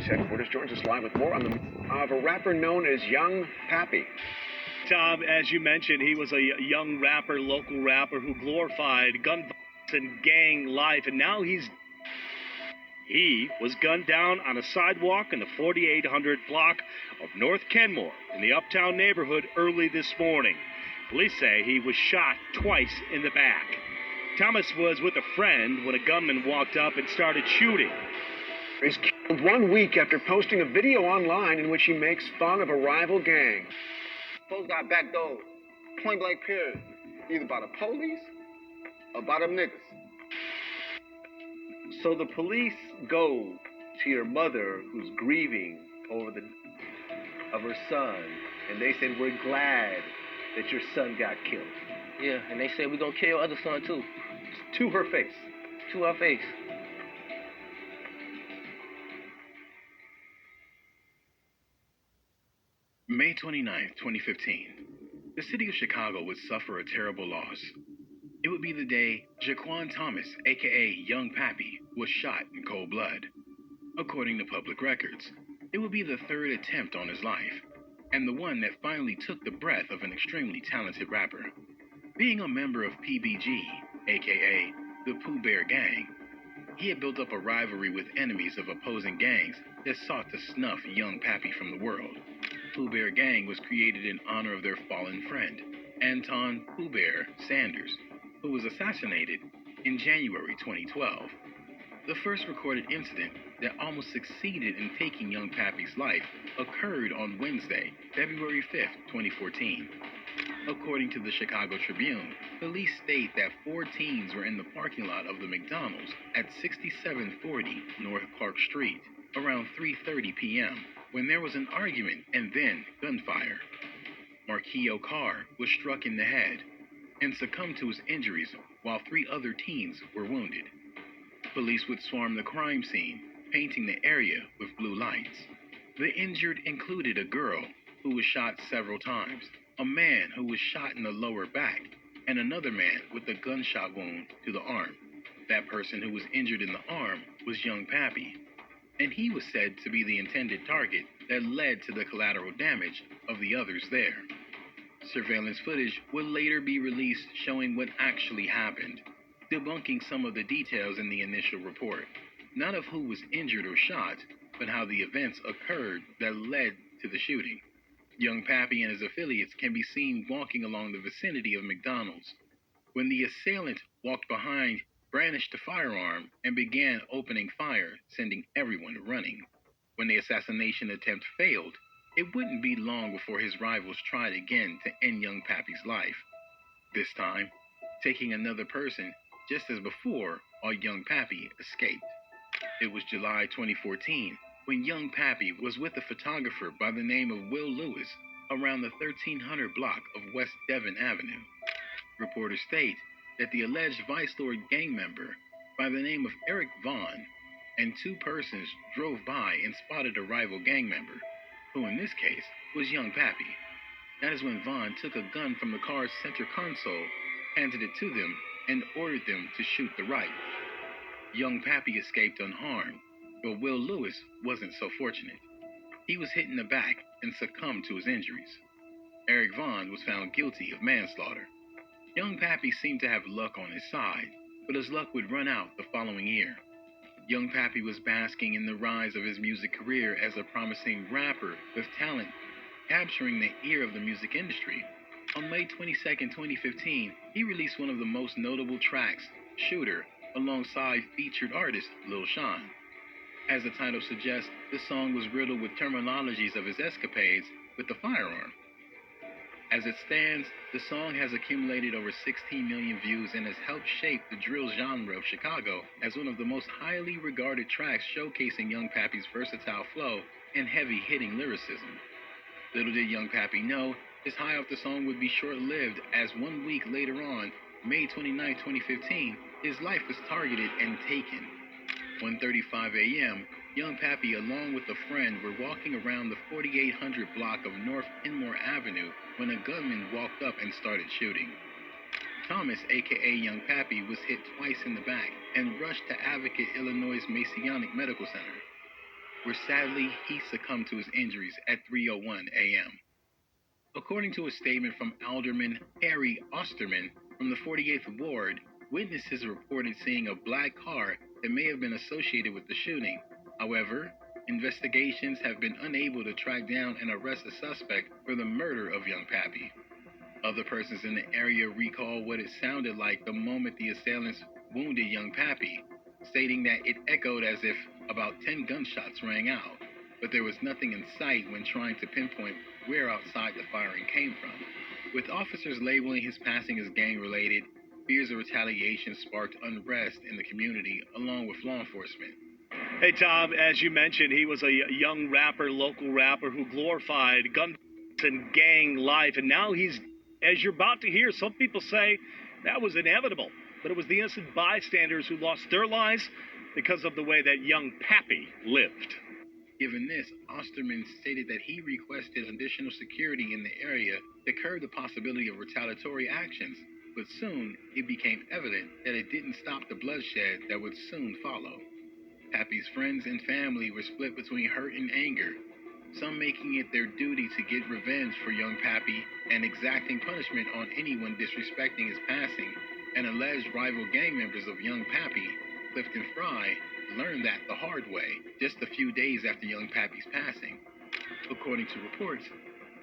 Police headquarters joins us live with more on the of a rapper known as Young Pappy. Tom, as you mentioned, he was a young rapper, local rapper who glorified gun violence and gang life, and now he was gunned down on a sidewalk in the 4800 block of North Kenmore in the Uptown neighborhood early this morning. Police say he was shot twice in the back. Thomas was with a friend when a gunman walked up and started shooting. He's killed 1 week after posting a video online in which he makes fun of a rival gang. Folks got backdoored, point blank period, either by the police or by them niggas. So the police go to your mother who's grieving over the of her son, and they said, we're glad that your son got killed. Yeah, and they said we're gonna kill your other son too. To her face. To her face. May 29th, 2015. The city of Chicago would suffer a terrible loss. It would be the day Shaquon Thomas, aka Young Pappy, was shot in cold blood. According to public records, it would be the third attempt on his life, and the one that finally took the breath of an extremely talented rapper. Being a member of PBG, aka the Pooh Bear Gang, he had built up a rivalry with enemies of opposing gangs that sought to snuff Young Pappy from the world. Pooh Bear Gang was created in honor of their fallen friend, Anton Pooh Bear Sanders, who was assassinated in January 2012. The first recorded incident that almost succeeded in taking Young Pappy's life occurred on Wednesday, February 5th, 2014. According to the Chicago Tribune, police state that 4 teens were in the parking lot of the McDonald's at 6740 North Clark Street around 3:30 p.m. when there was an argument and then gunfire. Marquio Carr was struck in the head and succumbed to his injuries while 3 other teens were wounded. Police would swarm the crime scene, painting the area with blue lights. The injured included a girl who was shot several times, a man who was shot in the lower back, and another man with a gunshot wound to the arm. That person who was injured in the arm was Young Pappy, and he was said to be the intended target that led to the collateral damage of the others there. Surveillance footage would later be released showing what actually happened, debunking some of the details in the initial report, not of who was injured or shot, but how the events occurred that led to the shooting. Young Pappy and his affiliates can be seen walking along the vicinity of McDonald's when the assailant walked behind, brandished a firearm, and began opening fire, sending everyone running. When the assassination attempt failed, it wouldn't be long before his rivals tried again to end Young Pappy's life. This time, taking another person, just as before, while Young Pappy escaped. It was July 2014 when Young Pappy was with a photographer by the name of Will Lewis around the 1300 block of West Devon Avenue. Reporters state that the alleged Vice Lord gang member by the name of Eric Vaughn and 2 persons drove by and spotted a rival gang member, who in this case was Young Pappy. That is when Vaughn took a gun from the car's center console, handed it to them, and ordered them to shoot the right. Young Pappy escaped unharmed, but Will Lewis wasn't so fortunate. He was hit in the back and succumbed to his injuries. Eric Vaughn was found guilty of manslaughter. Young Pappy seemed to have luck on his side, but his luck would run out the following year. Young Pappy was basking in the rise of his music career as a promising rapper with talent, capturing the ear of the music industry. On May 22, 2015, he released one of the most notable tracks, Shooter, alongside featured artist Lil Sean. As the title suggests, the song was riddled with terminologies of his escapades with the firearm. As it stands, the song has accumulated over 16 million views and has helped shape the drill genre of Chicago as one of the most highly regarded tracks showcasing Young Pappy's versatile flow and heavy-hitting lyricism. Little did Young Pappy know, his high off the song would be short-lived as 1 week later on, May 29, 2015, his life was targeted and taken. 1:35 a.m., Young Pappy, along with a friend, were walking around the 4800 block of North Kenmore Avenue when a gunman walked up and started shooting. Thomas, aka Young Pappy, was hit twice in the back and rushed to Advocate, Illinois' Masonic Medical Center. where sadly he succumbed to his injuries at 3:01 a.m. According to a statement from Alderman Harry Osterman from the 48th Ward, witnesses reported seeing a black car that may have been associated with the shooting. However, investigations have been unable to track down and arrest a suspect for the murder of young Pappy. Other persons in the area recall what it sounded like the moment the assailants wounded young Pappy, stating that it echoed as if about 10 gunshots rang out, but there was nothing in sight when trying to pinpoint where outside the firing came from. With officers labeling his passing as gang-related, fears of retaliation sparked unrest in the community along with law enforcement. Hey, Tom, as you mentioned, he was a young rapper, local rapper who glorified gun and gang life, and now he's, as you're about to hear, some people say that was inevitable, but it was the innocent bystanders who lost their lives because of the way that young Pappy lived. Given this, Osterman stated that he requested additional security in the area to curb the possibility of retaliatory actions, but soon it became evident that it didn't stop the bloodshed that would soon follow. Pappy's friends and family were split between hurt and anger, some making it their duty to get revenge for young Pappy and exacting punishment on anyone disrespecting his passing, and alleged rival gang members of young Pappy, Clifton Fry, learned that the hard way, just a few days after young Pappy's passing. According to reports,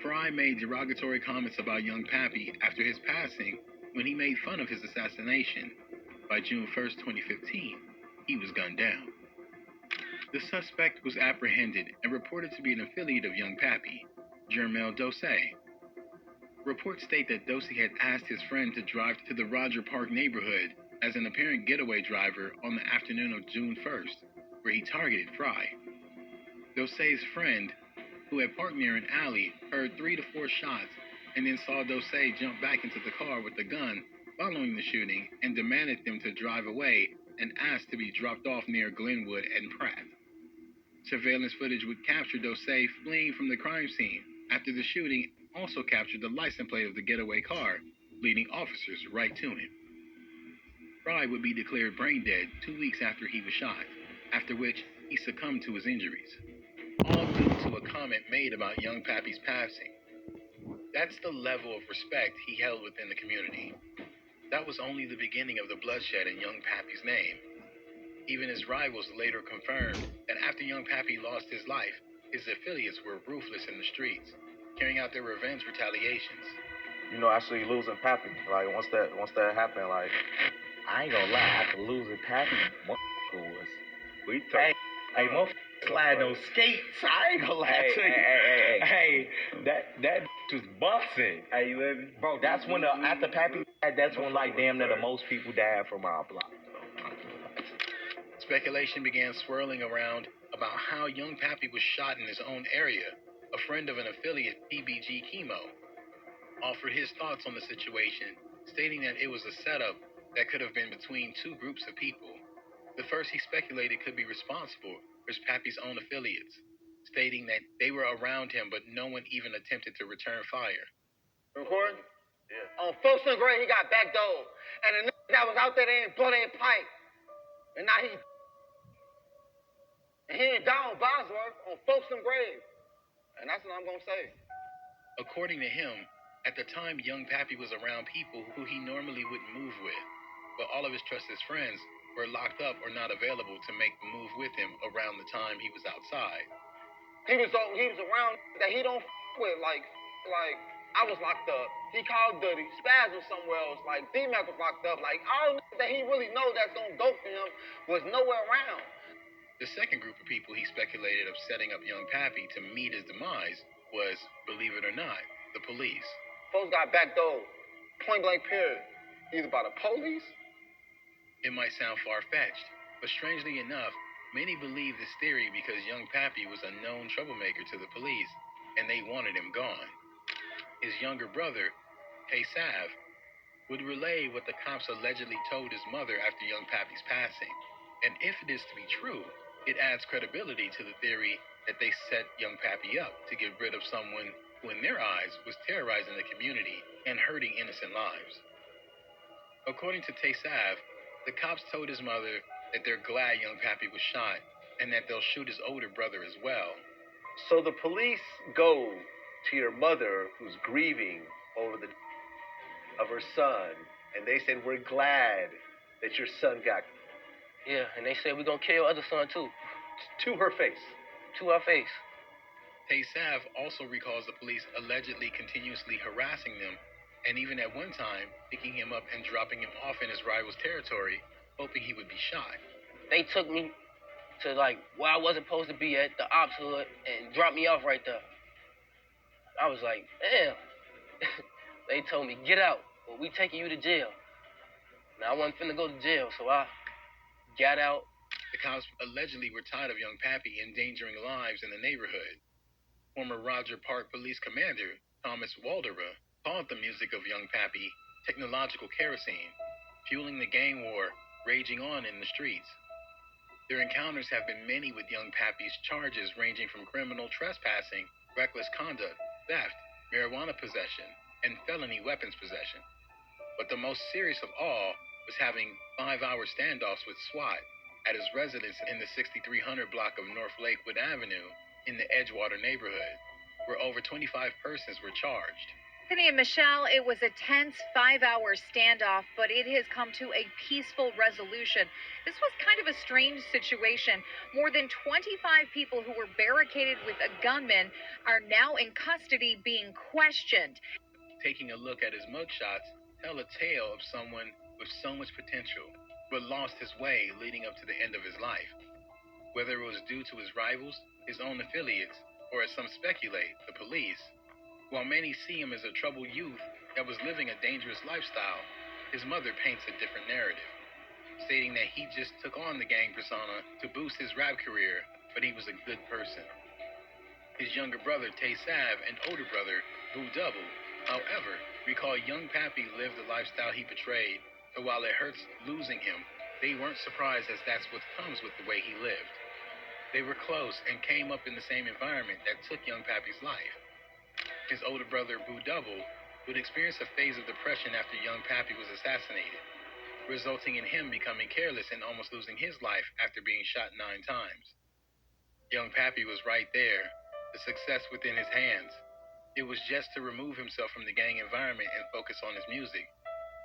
Fry made derogatory comments about young Pappy after his passing when he made fun of his assassination. By June 1st, 2015, he was gunned down. The suspect was apprehended and reported to be an affiliate of young Pappy, Jermel Dose. Reports state that Dose had asked his friend to drive to the Roger Park neighborhood as an apparent getaway driver on the afternoon of June 1st, where he targeted Fry. Dose's friend, who had parked near an alley, heard 3 to 4 shots and then saw Dose jump back into the car with the gun following the shooting and demanded them to drive away and asked to be dropped off near Glenwood and Pratt. Surveillance footage would capture Dose fleeing from the crime scene after the shooting also captured the license plate of the getaway car, leading officers right to him. Fry would be declared brain dead 2 weeks after he was shot, after which he succumbed to his injuries, all due to a comment made about young Pappy's passing. That's the level of respect he held within the community. That was only the beginning of the bloodshed in young Pappy's name. Even his rivals later confirmed that after young Pappy lost his life, his affiliates were ruthless in the streets, carrying out their revenge retaliations. You know, actually losing Pappy, like once that happened, like I ain't gonna lie, after losing Pappy, motherfucker was hey, motherfucker slide those skates. I ain't gonna lie to you. Hey, that was busting. Hey, you with me? Bro, that's when after Pappy died, that's when like damn near the most people died from our block. Speculation began swirling around about how young Pappy was shot in his own area. A friend of an affiliate, PBG Chemo, offered his thoughts on the situation, stating that it was a setup that could have been between two groups of people. The first he speculated could be responsible was Pappy's own affiliates, stating that they were around him but no one even attempted to return fire. Recording? Yeah. On Folsom Grave, he got backdoored. And the nigga that was out there, they ain't blow their pipe. And now he in down Bosworth on Folsom Grave. And that's what I'm going to say. According to him, at the time, young Pappy was around people who he normally wouldn't move with, but all of his trusted friends were locked up or not available to make the move with him around the time he was outside. He was around that he don't with, like I was locked up. He called Duddy, Spaz was somewhere else, like D-Mac was locked up, like all that he really know that's gonna go for him was nowhere around. The second group of people he speculated of setting up young Pappy to meet his demise was, believe it or not, the police. Folks got backdoored, point blank period, either by the police. It might sound far-fetched, but strangely enough, many believe this theory because young Pappy was a known troublemaker to the police, and they wanted him gone. His younger brother, Sav, would relay what the cops allegedly told his mother after young Pappy's passing. And if it is to be true, it adds credibility to the theory that they set young Pappy up to get rid of someone who in their eyes was terrorizing the community and hurting innocent lives. According to Sav, the cops told his mother that they're glad young Pappy was shot and that they'll shoot his older brother as well. So the police go to your mother who's grieving over the of her son, and they said, we're glad that your son got Yeah, and they said we gonna kill your other son too. to her face. To our face. Tay Sav also recalls the police allegedly continuously harassing them, and even at one time picking him up and dropping him off in his rival's territory, hoping he would be shot. They took me to like where I wasn't supposed to be at, the ops hood, and dropped me off right there. I was like, damn. They told me, get out, or we taking you to jail. Now I wasn't finna go to jail, so I got out. The cops allegedly were tired of young Pappy endangering lives in the neighborhood. Former Roger Park Police Commander Thomas Waldera called the music of young Pappy technological kerosene, fueling the gang war raging on in the streets. Their encounters have been many, with young Pappy's charges ranging from criminal trespassing, reckless conduct, theft, marijuana possession, and felony weapons possession. But the most serious of all was having 5-hour standoffs with SWAT at his residence in the 6300 block of North Lakewood Avenue in the Edgewater neighborhood, where over 25 persons were charged. Penny and Michelle, it was a tense 5-hour standoff, but it has come to a peaceful resolution. This was kind of a strange situation. More than 25 people who were barricaded with a gunman are now in custody being questioned. Taking a look at his mugshots tell a tale of someone with so much potential, but lost his way leading up to the end of his life. Whether it was due to his rivals, his own affiliates, or as some speculate, the police. While many see him as a troubled youth that was living a dangerous lifestyle, his mother paints a different narrative, stating that he just took on the gang persona to boost his rap career, but he was a good person. His younger brother, Tay Sav, and older brother, Boo Double, however, recall young Pappy lived the lifestyle he portrayed, so while it hurts losing him, they weren't surprised, as that's what comes with the way he lived. They were close and came up in the same environment that took young Pappy's life. His older brother, Boo Double, would experience a phase of depression after young Pappy was assassinated, resulting in him becoming careless and almost losing his life after being shot 9 times. Young Pappy was right there, the success within his hands. It was just to remove himself from the gang environment and focus on his music.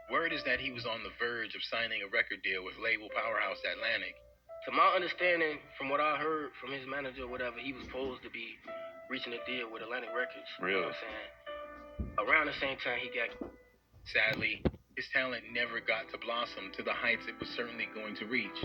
Word is that he was on the verge of signing a record deal with label powerhouse Atlantic. To my understanding, from what I heard from his manager or whatever, he was supposed to be reaching a deal with Atlantic Records. Really? You know what I'm saying? Around the same time he got... Sadly, his talent never got to blossom to the heights it was certainly going to reach.